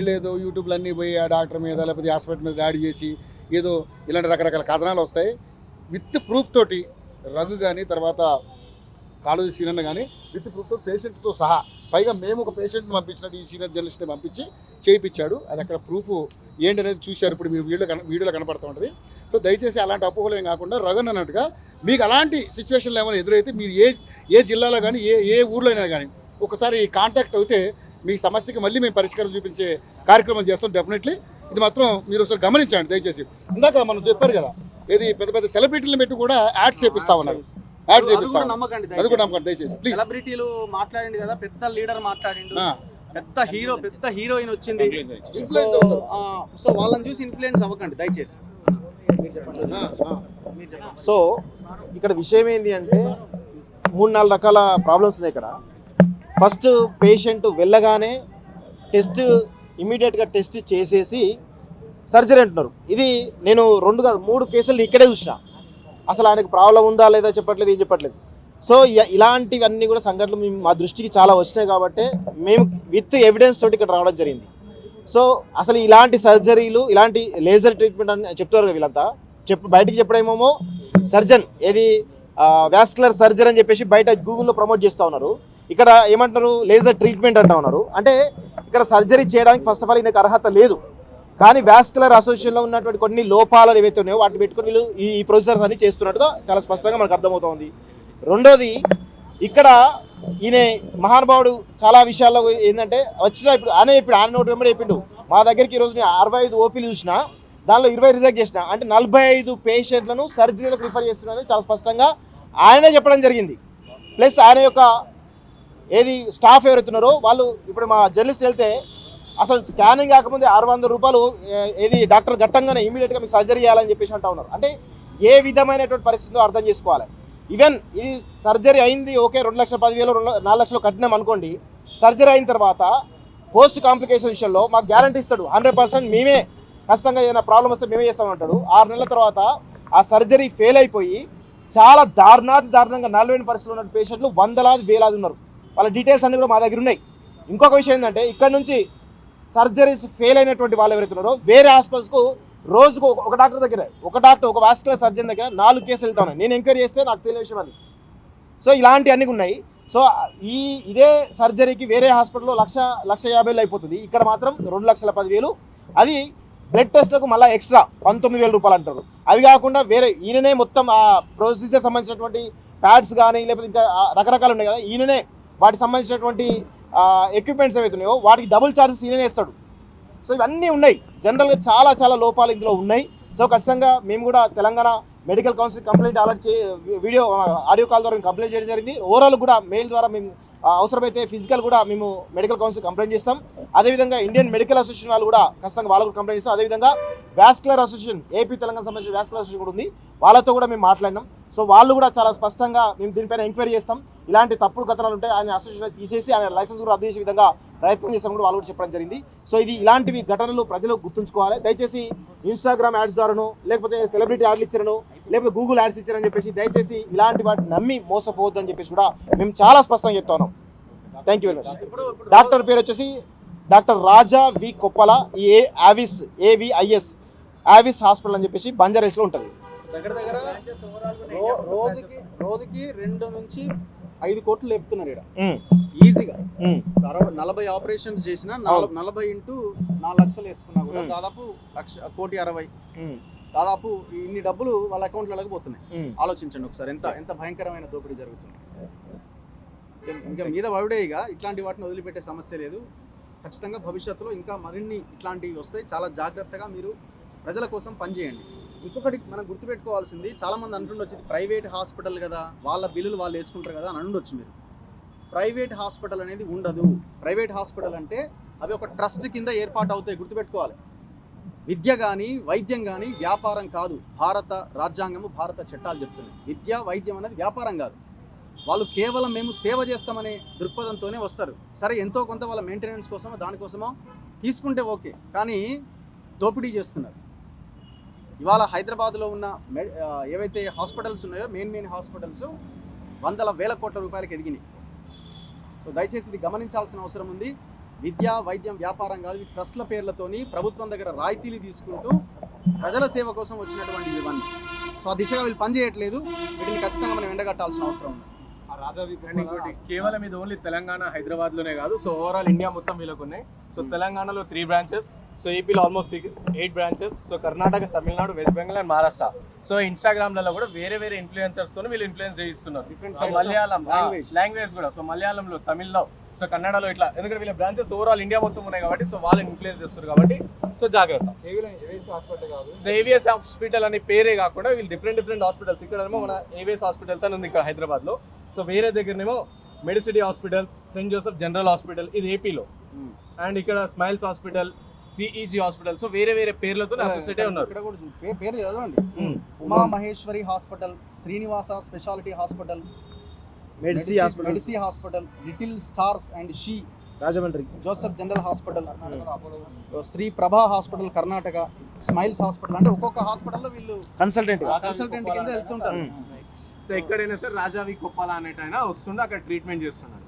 వీళ్ళు ఏదో యూట్యూబ్లో అన్నీ పోయి ఆ డాక్టర్ మీద లేకపోతే హాస్పిటల్ మీద దాడి చేసి ఏదో ఇలాంటి రకరకాల కథనాలు వస్తాయి. విత్ ప్రూఫ్ తోటి రఘు కానీ తర్వాత కాలేజీ సీనియర్ కానీ విత్ ప్రూఫ్తో పేషెంట్తో సహా, పైగా మేము ఒక పేషెంట్ని పంపించినట్టు ఈ సీనియర్ జర్నలిస్ట్ని పంపించి చేయించాడు. అది అక్కడ ప్రూఫ్ ఏంటనేది చూశారు. ఇప్పుడు మీరు వీడియోలో కనపడుతూ ఉంటుంది. సో దయచేసి అలాంటి అపోహలు ఏం కాకుండా రఘున్ అన్నట్టుగా మీకు అలాంటి సిచ్యువేషన్లు ఏమైనా ఎదురైతే మీరు ఏ జిల్లాలో కానీ ఏ ఊర్లో అయినా కానీ ఒకసారి కాంటాక్ట్ అయితే మీ సమస్యకి మళ్ళీ మేము పరిష్కారం చూపించే కార్యక్రమం చేస్తాం డెఫినెట్లీ. ఇది మాత్రం మీరు ఒకసారి గమనించండి దయచేసి. ఇందాక మనం చెప్పారు కదా, ఏది పెద్ద పెద్ద సెలబ్రిటీలను పెట్టి కూడా యాడ్స్ చేపిస్తా ఉన్నారు. యాడ్స్ చేపిస్తాం, అది కూడా నమ్మకండి దయచేసి ప్లీజ్. సెలబ్రిటీలు మాట్లాడింది కదా, పెద్ద లీడర్ మాట్లాడిండు, పెద్ద హీరో పెద్ద హీరోయిన్ వచ్చింది, సో వాళ్ళని చూసి ఇన్ఫ్లుయెన్స్ అవ్వకండి దయచేసి. సో ఇక్కడ విషయం ఏంటి అంటే 3-4 రకాల ప్రాబ్లమ్స్ ఉన్నాయి ఇక్కడ. ఫస్ట్ పేషెంట్ వెళ్ళగానే ఇమీడియట్గా టెస్ట్ చేసేసి సర్జరీ అంటున్నారు. ఇది నేను 2 కాదు 3 కేసులు ఇక్కడే చూసిన. అసలు ఆయనకు ప్రాబ్లం ఉందా లేదా చెప్పట్లేదు, ఏం చెప్పట్లేదు. సో ఇలాంటివన్నీ కూడా సంఘటనలు మా దృష్టికి చాలా వచ్చినాయి కాబట్టి మేము విత్ ఎవిడెన్స్ తోటి ఇక్కడ రావడం జరిగింది. సో అసలు ఇలాంటి సర్జరీలు, ఇలాంటి లేజర్ ట్రీట్మెంట్ అని చెప్తారు కదా వీళ్ళంతా, బయటికి చెప్పడమేమో సర్జన్ ఏది వాస్కులర్ సర్జరీ అని చెప్పేసి బయట గూగుల్లో ప్రమోట్ చేస్తూ ఉన్నారు. ఇక్కడ ఏమంటారు లేజర్ ట్రీట్మెంట్ అంటూ ఉన్నారు. అంటే ఇక్కడ సర్జరీ చేయడానికి ఫస్ట్ ఆఫ్ ఆల్ ఈయనకు అర్హత లేదు. కానీ వాస్కులర్ అసోసియేషన్లో ఉన్నటువంటి కొన్ని లోపాలు ఏవైతే ఉన్నాయో వాటిని పెట్టుకుని వీళ్ళు ఈ ప్రొసీజర్స్ అన్ని చేస్తున్నట్టుగా చాలా స్పష్టంగా మనకు అర్థమవుతోంది. రెండోది, ఇక్కడ ఈయన మహానుభావుడు చాలా విషయాల్లో ఏంటంటే ఇప్పుడు ఆయన నోటి వెంబడి చెప్పిండు, మా దగ్గరికి ఈరోజు 65 ఓపీలు చూసినా దానిలో 20 రిజెక్ట్ చేసిన, అంటే 45 పేషెంట్లను సర్జరీలకు రిఫర్ చేస్తున్నారని చాలా స్పష్టంగా ఆయనే చెప్పడం జరిగింది. ప్లస్ ఆయన యొక్క స్టాఫ్ ఎవరైతున్నారో వాళ్ళు ఇప్పుడు మా జర్నలిస్ట్ వెళ్తే అసలు స్కానింగ్ కాకముందే 600 రూపాయలు డాక్టర్ గట్టంగానే ఇమీడియట్గా మీకు సర్జరీ చేయాలని చెప్పేసి అంటూ ఉన్నారు. అంటే ఏ విధమైనటువంటి పరిస్థితిలో అర్థం చేసుకోవాలి. ఈవెన్ ఇది సర్జరీ అయింది ఓకే, 2,10,000 4 లక్షలు కట్టినాం అనుకోండి. సర్జరీ అయిన తర్వాత పోస్ట్ కాంప్లికేషన్ విషయంలో మాకు గ్యారంటీ ఇస్తాడు, 100% మేమే ఖచ్చితంగా ఏదైనా ప్రాబ్లం వస్తే మేమే చేస్తామంటాడు. 6 నెలల తర్వాత ఆ సర్జరీ ఫెయిల్ అయిపోయి చాలా దారుణంగా 40 పరిస్థితులు ఉన్న పేషెంట్లు వేలాది ఉన్నారు. వాళ్ళ డీటెయిల్స్ అన్నీ కూడా మా దగ్గర ఉన్నాయి. ఇంకొక విషయం ఏంటంటే ఇక్కడ నుంచి సర్జరీస్ ఫెయిల్ అయినటువంటి వాళ్ళు ఎవరైతే ఉన్నారో వేరే హాస్పిటల్స్కు రోజుకు ఒక డాక్టర్ దగ్గర ఒక వాస్కులర్ సర్జన్ దగ్గర 4 కేసులు వెళ్తా ఉన్నాయి. నేను ఎంక్వైరీ చేస్తే నాకు తెలియని విషయం అది. సో ఇలాంటివన్నీ ఉన్నాయి. సో ఇదే సర్జరీకి వేరే హాస్పిటల్లో 1,50,000 అయిపోతుంది. ఇక్కడ మాత్రం 2,10,000. అది బ్లడ్ టెస్ట్లకు మళ్ళీ ఎక్స్ట్రా 19,000 రూపాయలు అంటారు. అవి కాకుండా వేరే ఈయననే మొత్తం ఆ ప్రొసీజర్ సంబంధించినటువంటి ప్యాడ్స్ కానీ లేకపోతే ఇంకా రకరకాలు ఉన్నాయి కదా, ఈయననే వాటికి సంబంధించినటువంటి ఎక్విప్మెంట్స్ ఏవైతే ఉన్నాయో వాటికి డబుల్ ఛార్జెస్ ఈయననే వేస్తాడు. సో ఇవన్నీ ఉన్నాయి. జనరల్గా చాలా లోపాలు ఇందులో ఉన్నాయి. సో ఖచ్చితంగా మేము కూడా Telangana medical council complaint audio call ద్వారా కంప్లైంట్ చేయడం జరిగింది. ఓవరాల్ కూడా మెయిల్ ద్వారా మేము అవసరమైతే ఫిజికల్ కూడా మేము మెడికల్ కౌన్సిల్ కంప్లైంట్ చేస్తాం. అదేవిధంగా ఇండియన్ మెడికల్ అసోసియేషన్ వాళ్ళు కూడా ఖచ్చితంగా వాళ్ళు కూడా కంప్లైంట్ చేస్తాం. అదేవిధంగా వాస్కులర్ అసోసియేషన్ ఏపీ తెలంగాణ సంబంధించిన వాస్కులర్ అసోసియేషన్ కూడా ఉంది, వాళ్ళతో కూడా మేము మాట్లాడినాం. సో వాళ్ళు కూడా చాలా స్పష్టంగా మేము దీనిపైన ఎంక్వైరీ చేస్తాం. ఇలాంటి తప్పుడు కథనాలు ఉంటే ఆయన అసోసియేషన్ తీసేసి ఆయన లైసెన్స్ కూడా రద్దు చేసే విధంగా ప్రయత్నం చేస్తాం కూడా వాళ్ళు కూడా చెప్పడం జరిగింది. సో ఇలాంటివి ఘటనలు ప్రజలు గుర్తుంచుకోవాలి. దయచేసి ఇన్స్టాగ్రామ్ యాడ్స్ ద్వారాను లేకపోతే సెలబ్రిటీ యాడ్లు ఇచ్చారను లేకపోతే గూగుల్ యాడ్స్ ఇచ్చారని చెప్పేసి దయచేసి ఇలాంటి వాటిని నమ్మి మోసపోవద్దు అని చెప్పేసి కూడా మేము చాలా స్పష్టంగా చెప్తున్నాం. Thank you very much. Doctor పేరు వచ్చేసి డాక్టర్ రాజా వి కొప్పల, AVIS ఆవిస్ హాస్పిటల్ అని చెప్పేసి బంజారాస్లో ఉంటుంది. దగ్గర రోజుకి 2 నుంచి 5 కోట్లు లేపుతున్నారు ఇక్కడ ఈజీగా. 40 ఆపరేషన్స్ చేసిన 40 ఇంటూ 4 లక్షలు వేసుకున్నా కూడా దాదాపు 1,60,00,000 దాదాపు ఇన్ని డబ్బులు వాళ్ళ అకౌంట్లలోకి పోతున్నాయి. ఆలోచించండి ఒకసారి ఎంత భయంకరమైన దోపిడీ జరుగుతుంది. ఇంకా మీద పడే ఇట్లాంటి వాటిని వదిలిపెట్టే సమస్య లేదు. ఖచ్చితంగా భవిష్యత్తులో ఇంకా మరిన్ని ఇట్లాంటివి వస్తాయి. చాలా జాగ్రత్తగా మీరు ప్రజల కోసం పనిచేయండి. ఇంకొకటి మనం గుర్తుపెట్టుకోవాల్సింది, చాలామంది అంటుండొచ్చు ప్రైవేట్ హాస్పిటల్ కదా, వాళ్ళ బిల్లులు వాళ్ళు వేసుకుంటారు కదా అని అండొచ్చు. మీరు ప్రైవేట్ హాస్పిటల్ అనేది ఉండదు. ప్రైవేట్ హాస్పిటల్ అంటే అవి ఒక ట్రస్ట్ కింద ఏర్పాటు అవుతాయి, గుర్తుపెట్టుకోవాలి. విద్య కానీ వైద్యం కానీ వ్యాపారం కాదు. భారత రాజ్యాంగము భారత చట్టాలు చెప్తున్నాయి విద్య వైద్యం అనేది వ్యాపారం కాదు. వాళ్ళు కేవలం మేము సేవ చేస్తామనే దృక్పథంతోనే వస్తారు. సరే ఎంతో కొంత వాళ్ళ మెయింటెనెన్స్ కోసమో దానికోసమో తీసుకుంటే ఓకే, కానీ దోపిడీ చేస్తున్నారు. ఇవాళ హైదరాబాద్లో ఉన్న ఏవైతే హాస్పిటల్స్ ఉన్నాయో మెయిన్ హాస్పిటల్స్ 100,000 కోట్ల రూపాయలకు ఎదిగినాయి. సో దయచేసి ఇది గమనించాల్సిన అవసరం ఉంది. విద్య వైద్యం వ్యాపారం కాదు, ఈ ట్రస్ట్ల పేర్లతోని ప్రభుత్వం దగ్గర రాయితీలు తీసుకుంటూ ప్రజల సేవ కోసం వచ్చినటువంటి ఇవన్నీ. సో ఆ దిశగా వీళ్ళు పనిచేయట్లేదు. వీటిని ఖచ్చితంగా మనం ఎండగట్టాల్సిన అవసరం ఉంది. అండ్ ఇంకోటి కేవలం ఇది ఓన్లీ తెలంగాణ హైదరాబాద్ లోనే కాదు, సో ఓవరాల్ ఇండియా మొత్తం వీళ్ళకు ఉన్నాయి. సో తెలంగాణలో 3 బ్రాంచెస్, సో ఏపీలో almost 8 branches, so Karnataka, Tamil Nadu, West Bengal and Maharashtra. So ఇన్స్టాగ్రామ్లలో కూడా వేరే వేరే ఇన్ఫ్లుయెన్సర్స్ తో వీళ్ళు ఇన్ఫ్లుయెన్స్ చేయిస్తున్నారు. Different so types of Malayalam language. Language కూడా, సో మలయాళంలో, తమిళ్లో, సో కన్నడలో ఇట్లా, ఎందుకంటే వీళ్ళ బ్రాంచెస్ ఓవరాల్ ఇండియా మొత్తం ఉన్నాయి కాబట్టి సో వాళ్ళు ఇన్ఫ్లుయెన్స్ చేస్తారు కాబట్టి సో జాగ్రత్త. సో ఏవిఎస్ హాస్పిటల్ అనే పేరే కాకుండా వీళ్ళు డిఫరెంట్ హాస్పిటల్స్, ఇక్కడేమో మన ఏవిఎస్ హాస్పిటల్స్ అని ఉంది ఇక్కడ హైదరాబాద్ లో. సో వేరే దగ్గరనేమో Medicity hospital, Saint Joseph general hospital, ఇది ఏపీలో. అండ్ ఇక్కడ Smiles hospital, CEG hospital, so వేరే వేరే పేర్లతో అసోసియేట్ ఉన్నారు. ఇక్కడ కూడా పేరు చదవండి. Uma Maheshwari hospital, Srinivasa speciality hospital, మెడిసి hospital, Little Stars and She Rajahmundry, Joseph general hospital, Sri Prabha hospital Karnataka, smiles hospital. అంటే ఒక్కొక్క హాస్పిటల్లో వీళ్ళు కన్సల్టెంట్ కన్సల్టెంట్ కింద వెళ్తుంటారు. సో ఎక్కడైనా సరే రాజావి కొప్పాల అనేటైనా వస్తుండే అక్కడ ట్రీట్మెంట్ చేస్తున్నాడు.